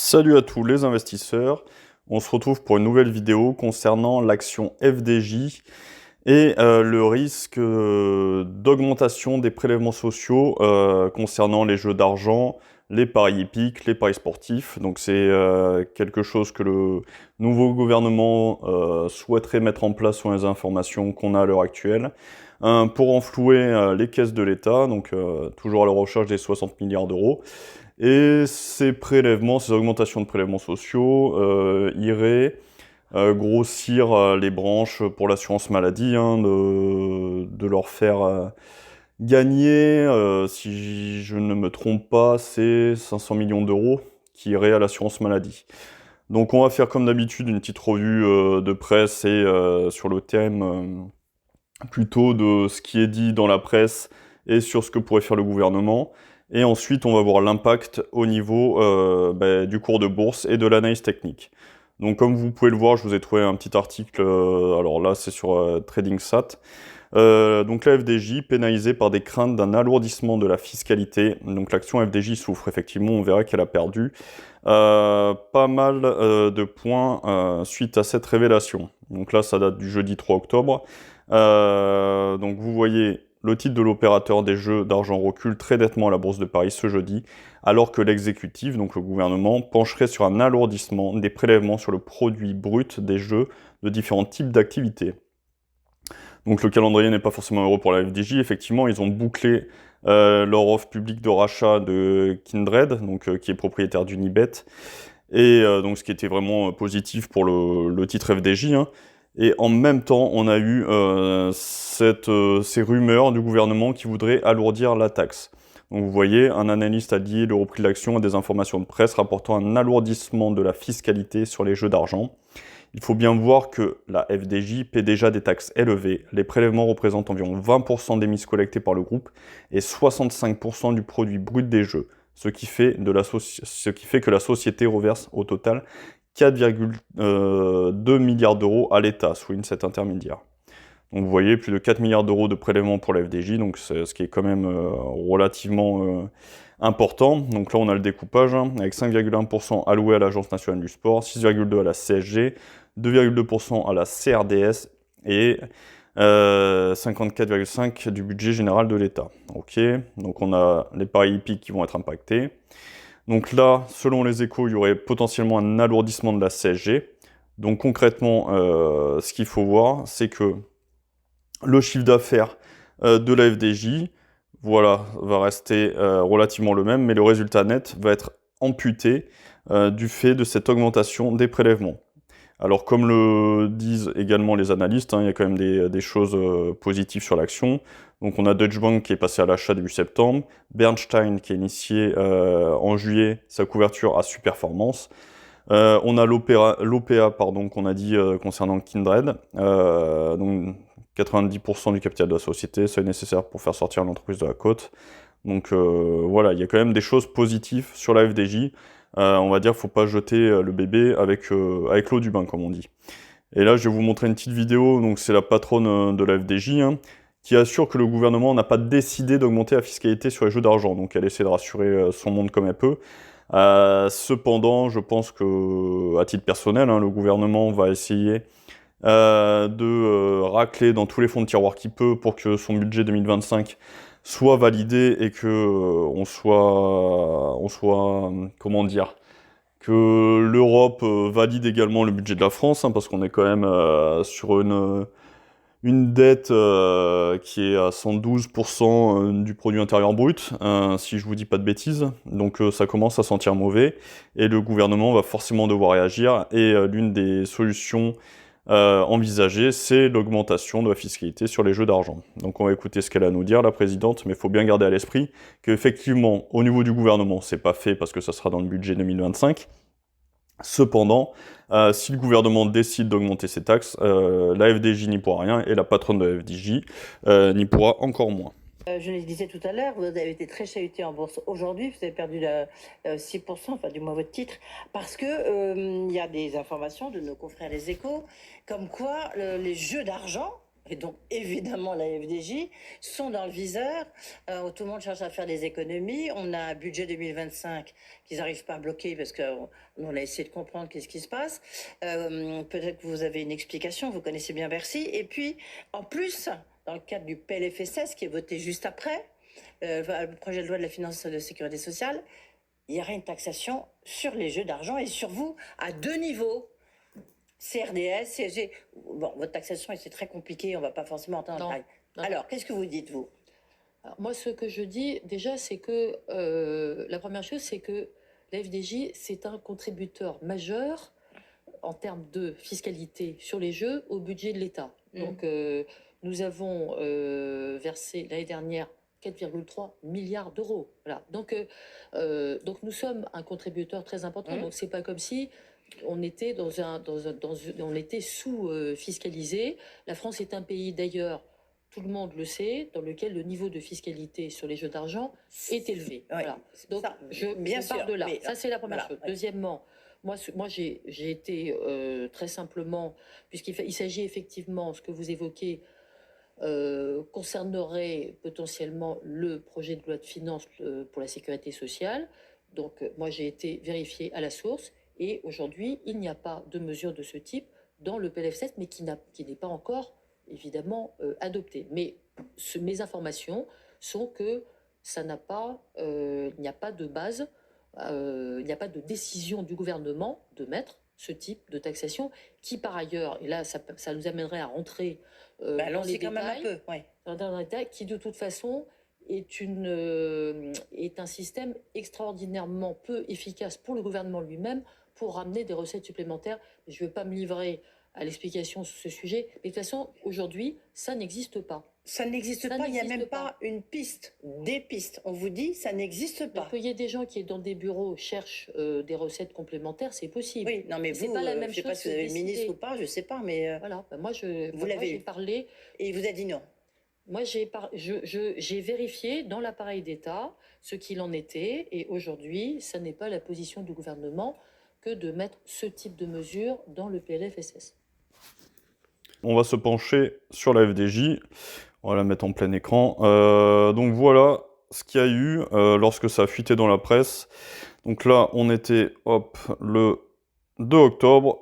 Salut à tous les investisseurs, on se retrouve pour une nouvelle vidéo concernant l'action FDJ et le risque d'augmentation des prélèvements sociaux concernant les jeux d'argent, les paris hippiques, les paris sportifs. Donc c'est quelque chose que le nouveau gouvernement souhaiterait mettre en place sur les informations qu'on a à l'heure actuelle pour renflouer les caisses de l'État, donc toujours à la recherche des 60 milliards d'euros. Et ces prélèvements, ces augmentations de prélèvements sociaux iraient grossir les branches pour l'assurance maladie, de leur faire gagner, si je ne me trompe pas, c'est 500 millions d'euros qui iraient à l'assurance maladie. Donc on va faire comme d'habitude une petite revue de presse et sur le thème plutôt de ce qui est dit dans la presse et sur ce que pourrait faire le gouvernement. Et ensuite, on va voir l'impact au niveau du cours de bourse et de l'analyse technique. Donc comme vous pouvez le voir, je vous ai trouvé un petit article, alors là c'est sur TradingSat. Donc la FDJ pénalisée par des craintes d'un alourdissement de la fiscalité. Donc l'action FDJ souffre effectivement, on verra qu'elle a perdu pas mal de points suite à cette révélation. Donc là ça date du jeudi 3 octobre. Donc vous voyez le titre de l'opérateur des jeux d'argent recule très nettement à la Bourse de Paris ce jeudi, alors que l'exécutif, donc le gouvernement, pencherait sur un alourdissement des prélèvements sur le produit brut des jeux de différents types d'activités. Donc le calendrier n'est pas forcément heureux pour la FDJ. Effectivement, ils ont bouclé leur offre publique de rachat de Kindred, donc, qui est propriétaire d'Unibet, et donc ce qui était vraiment positif pour le titre FDJ. Et en même temps, on a eu ces rumeurs du gouvernement qui voudrait alourdir la taxe. Donc vous voyez, un analyste a lié le repris de l'action à des informations de presse rapportant un alourdissement de la fiscalité sur les jeux d'argent. Il faut bien voir que la FDJ paie déjà des taxes élevées. Les prélèvements représentent environ 20% des mises collectées par le groupe et 65% du produit brut des jeux, ce qui fait que la société reverse au total 4,2 milliards d'euros à l'État, souligne cet intermédiaire. Donc vous voyez, plus de 4 milliards d'euros de prélèvements pour la FDJ, donc ce qui est quand même relativement important. Donc là on a le découpage, avec 5,1% alloué à l'Agence nationale du sport, 6,2% à la CSG, 2,2% à la CRDS et 54,5% du budget général de l'État. Ok, donc on a les paris hippiques qui vont être impactés. Donc là, selon les Échos, il y aurait potentiellement un alourdissement de la CSG. Donc concrètement, ce qu'il faut voir, c'est que le chiffre d'affaires de la FDJ, voilà, va rester relativement le même, mais le résultat net va être amputé du fait de cette augmentation des prélèvements. Alors comme le disent également les analystes, il y a quand même des choses positives sur l'action. Donc on a Deutsche Bank qui est passé à l'achat début septembre, Bernstein qui a initié en juillet sa couverture à Superperformance. On a l'OPA qu'on a dit concernant Kindred, donc 90% du capital de la société, c'est nécessaire pour faire sortir l'entreprise de la côte. Donc voilà, il y a quand même des choses positives sur la FDJ. On va dire qu'il ne faut pas jeter le bébé avec l'eau du bain, comme on dit. Et là, je vais vous montrer une petite vidéo, donc c'est la patronne de la FDJ, qui assure que le gouvernement n'a pas décidé d'augmenter la fiscalité sur les jeux d'argent. Donc elle essaie de rassurer son monde comme elle peut. Cependant, je pense que, à titre personnel, le gouvernement va essayer de racler dans tous les fonds de tiroir qu'il peut pour que son budget 2025 soit validé et que comment dire, que l'Europe valide également le budget de la France, parce qu'on est quand même sur une dette qui est à 112% du produit intérieur brut, si je vous dis pas de bêtises. Donc ça commence à sentir mauvais et le gouvernement va forcément devoir réagir. Et l'une des solutions envisagées, c'est l'augmentation de la fiscalité sur les jeux d'argent. Donc on va écouter ce qu'elle a à nous dire, la présidente, mais il faut bien garder à l'esprit qu'effectivement, au niveau du gouvernement, c'est pas fait parce que ça sera dans le budget 2025. Cependant, si le gouvernement décide d'augmenter ses taxes, la FDJ n'y pourra rien et la patronne de la FDJ n'y pourra encore moins. Je le disais tout à l'heure, vous avez été très chahuté en bourse aujourd'hui, vous avez perdu 6%, enfin du moins votre titre, parce que il y a des informations de nos confrères Les Échos, comme quoi les jeux d'argent et donc évidemment la FDJ, sont dans le viseur. Tout le monde cherche à faire des économies. On a un budget 2025 qu'ils n'arrivent pas à bloquer parce qu'on a essayé de comprendre qu'est-ce qui se passe. Peut-être que vous avez une explication, vous connaissez bien Bercy. Et puis, en plus, dans le cadre du PLFSS qui est voté juste après, le projet de loi de la finance de sécurité sociale, il y aura une taxation sur les jeux d'argent et sur vous à 2 niveaux. CRDS, CSG. Bon, votre taxation, c'est très compliqué, on ne va pas forcément entendre Non. le détail. Alors, qu'est-ce que vous dites, vous? Alors, moi, ce que je dis, déjà, c'est que la première chose, c'est que la FDJ, c'est un contributeur majeur en termes de fiscalité sur les jeux au budget de l'État. Donc, nous avons versé l'année dernière 4,3 milliards d'euros. Voilà. Donc, nous sommes un contributeur très important. Donc, c'est pas comme si on était on était sous-fiscalisé. La France est un pays, d'ailleurs, tout le monde le sait, dans lequel le niveau de fiscalité sur les jeux d'argent est élevé. Oui, voilà. Donc, ça, je bien pars sûr, de là. mais, Ça, c'est la première voilà, chose. ouais. Deuxièmement, moi j'ai été très simplement, puisqu'il s'agit effectivement, ce que vous évoquez, concernerait potentiellement le projet de loi de finances pour la sécurité sociale. Donc, moi, j'ai été vérifiée à la source et aujourd'hui, il n'y a pas de mesure de ce type dans le PLF7, mais qui n'est pas encore, évidemment, adopté. Mais mes informations sont que ça n'a pas, il n'y a pas de base, il n'y a pas de décision du gouvernement de mettre ce type de taxation, qui par ailleurs, et là, ça nous amènerait à rentrer dans les quand même un détails, peu, ouais. dans les détails, qui de toute façon est un système extraordinairement peu efficace pour le gouvernement lui-même pour ramener des recettes supplémentaires. Je ne vais pas me livrer à l'explication sur ce sujet, mais de toute façon, aujourd'hui, ça n'existe pas. Ça n'existe pas, il n'y a même pas une piste, des pistes. On vous dit, ça n'existe pas. Qu'il y ait des gens qui, dans des bureaux, cherchent des recettes complémentaires, c'est possible. Oui, non, mais c'est vous, pas la même je ne sais chose pas si vous avez le ministre ou pas, je ne sais pas, mais... Voilà, moi, l'avez j'ai parlé... Et il vous a dit non? Moi, j'ai vérifié dans l'appareil d'État ce qu'il en était, et aujourd'hui, ça n'est pas la position du gouvernement que de mettre ce type de mesure dans le PLFSS. On va se pencher sur la FDJ. On va la mettre en plein écran. Donc voilà ce qu'il y a eu lorsque ça a fuité dans la presse. Donc là, on était le 2 octobre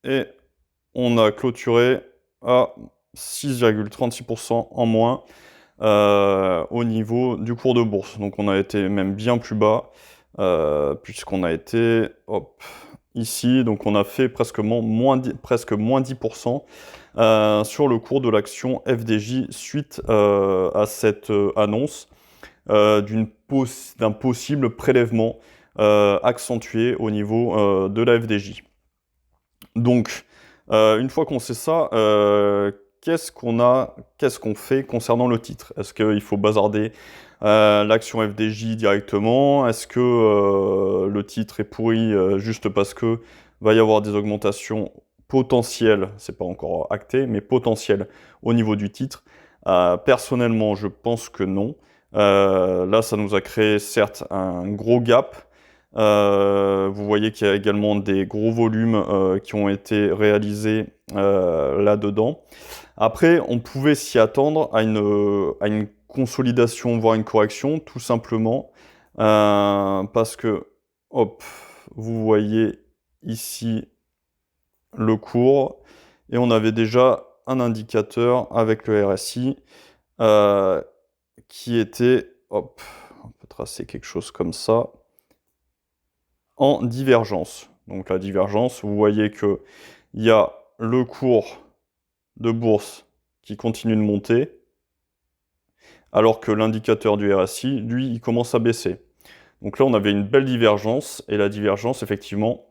et on a clôturé à 6,36% en moins au niveau du cours de bourse. Donc on a été même bien plus bas puisqu'on a été ici. Donc on a fait presque moins 10% sur le cours de l'action FDJ suite à cette annonce d'un possible prélèvement accentué au niveau de la FDJ. Donc, une fois qu'on sait ça, qu'est-ce qu'on fait concernant le titre? Est-ce qu'il faut bazarder l'action FDJ directement? Est-ce que le titre est pourri juste parce que va y avoir des augmentations potentielles, c'est pas encore acté, mais potentielles au niveau du titre? Personnellement, je pense que non. Là, ça nous a créé certes un gros gap. Vous voyez qu'il y a également des gros volumes qui ont été réalisés là-dedans. Après, on pouvait s'y attendre à une consolidation, voire une correction, tout simplement, parce que, vous voyez ici le cours, et on avait déjà un indicateur avec le RSI qui était, on peut tracer quelque chose comme ça, en divergence. Donc la divergence, vous voyez qu'il y a le cours de bourse qui continue de monter, alors que l'indicateur du RSI, lui, il commence à baisser. Donc là, on avait une belle divergence, et la divergence, effectivement,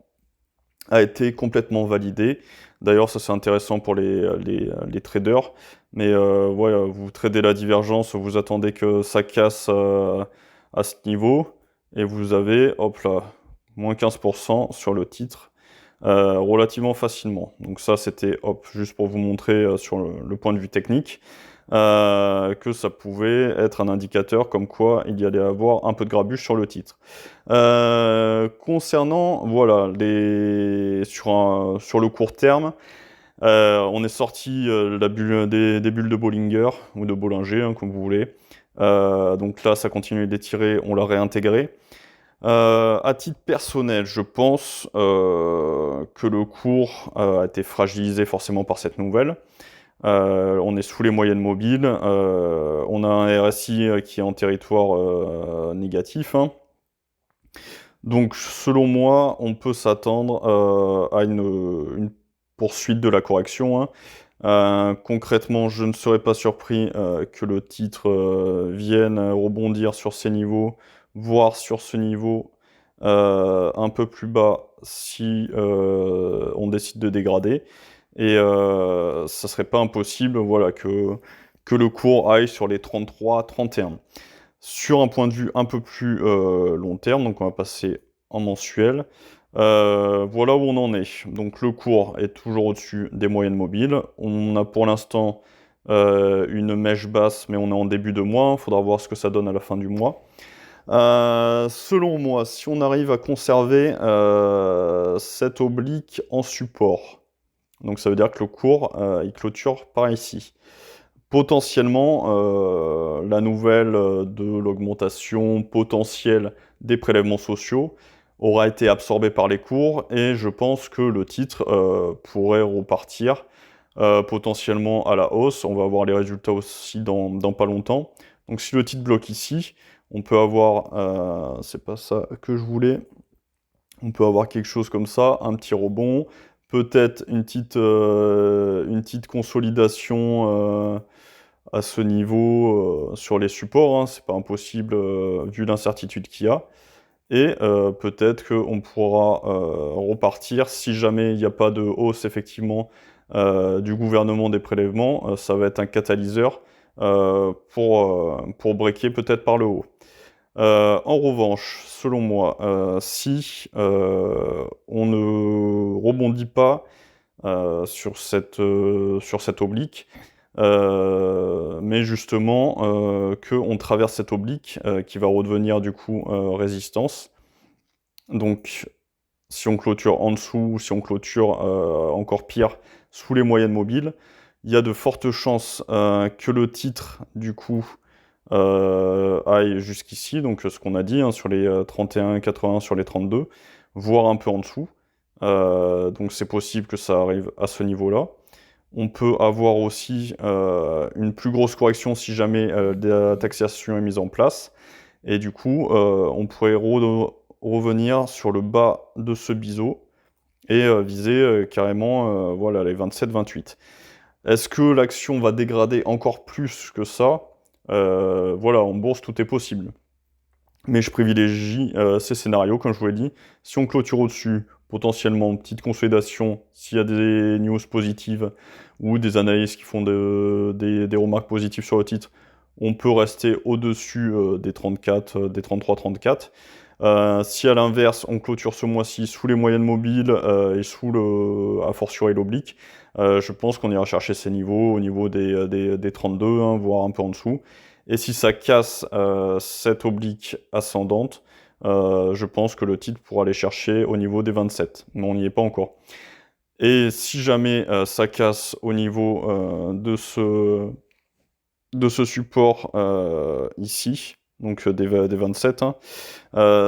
a été complètement validée. D'ailleurs, ça c'est intéressant pour les traders, mais voilà, vous tradez la divergence, vous attendez que ça casse à ce niveau, et vous avez, hop là, moins 15% sur le titre, relativement facilement. Donc ça, c'était juste pour vous montrer sur le point de vue technique que ça pouvait être un indicateur comme quoi il y allait avoir un peu de grabuge sur le titre. Concernant, voilà, sur le court terme, On est sorti des bulles de Bollinger, ou de Bollinger, hein, comme vous voulez. Donc là, ça continue d'étirer, on l'a réintégré. À titre personnel, je pense que le cours a été fragilisé forcément par cette nouvelle. On est sous les moyennes mobiles, on a un RSI qui est en territoire négatif, hein. Donc selon moi, on peut s'attendre à une poursuite de la correction, hein. Concrètement, je ne serais pas surpris que le titre vienne rebondir sur ces niveaux, voire sur ce niveau un peu plus bas si on décide de dégrader. Et ça serait pas impossible, voilà, que le cours aille sur les 33, 31. Sur un point de vue un peu plus long terme, donc on va passer en mensuel. Voilà où on en est. Donc le cours est toujours au-dessus des moyennes mobiles. On a pour l'instant une mèche basse, mais on est en début de mois. Il faudra voir ce que ça donne à la fin du mois. Selon moi, si on arrive à conserver cette oblique en support, donc ça veut dire que le cours il clôture par ici. Potentiellement, la nouvelle de l'augmentation potentielle des prélèvements sociaux aura été absorbée par les cours et je pense que le titre pourrait repartir potentiellement à la hausse. On va avoir les résultats aussi dans pas longtemps. Donc si le titre bloque ici, on peut avoir, c'est pas ça que je voulais, on peut avoir quelque chose comme ça, un petit rebond, peut-être une petite consolidation à ce niveau sur les supports, hein, c'est pas impossible vu l'incertitude qu'il y a. Et peut-être qu'on pourra repartir si jamais il n'y a pas de hausse effectivement du gouvernement des prélèvements, ça va être un catalyseur pour breaker peut-être par le haut. En revanche, selon moi, si on ne rebondit pas sur cette oblique, mais justement qu'on traverse cette oblique qui va redevenir du coup résistance. Donc si on clôture en dessous, ou si on clôture encore pire sous les moyennes mobiles, il y a de fortes chances que le titre du coup aille jusqu'ici, donc ce qu'on a dit, hein, sur les 31,80, sur les 32, voire un peu en dessous. Donc c'est possible que ça arrive à ce niveau-là. On peut avoir aussi une plus grosse correction si jamais la taxation est mise en place. Et du coup, on pourrait revenir sur le bas de ce biseau et viser carrément voilà, les 27-28. Est-ce que l'action va dégrader encore plus que ça? Voilà, en bourse, tout est possible. Mais je privilégie ces scénarios, comme je vous l'ai dit. Si on clôture au-dessus, potentiellement, petite consolidation, s'il y a des news positives ou des analystes qui font des remarques positives sur le titre, on peut rester au-dessus des 34, des 33-34. Si à l'inverse, on clôture ce mois-ci sous les moyennes mobiles et sous a fortiori l'oblique, je pense qu'on ira chercher ces niveaux au niveau des 32, hein, voire un peu en dessous. Et si ça casse cette oblique ascendante, je pense que le titre pourra aller chercher au niveau des 27, mais on n'y est pas encore. Et si jamais ça casse au niveau de ce support ici, donc des 27, hein,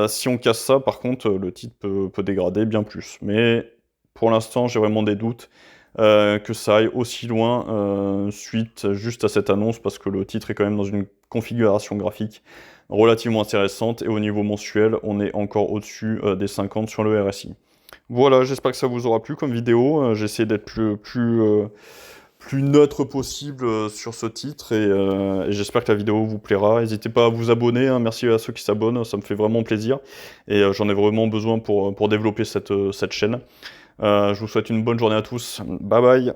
si on casse ça, par contre, le titre peut dégrader bien plus. Mais pour l'instant, j'ai vraiment des doutes que ça aille aussi loin suite juste à cette annonce, parce que le titre est quand même dans une configuration graphique relativement intéressante, et au niveau mensuel, on est encore au-dessus des 50 sur le RSI. Voilà, j'espère que ça vous aura plu comme vidéo. J'ai essayé d'être plus neutre possible sur ce titre, et j'espère que la vidéo vous plaira. N'hésitez pas à vous abonner, hein. Merci à ceux qui s'abonnent, ça me fait vraiment plaisir, et j'en ai vraiment besoin pour développer cette chaîne. Je vous souhaite une bonne journée à tous, bye bye.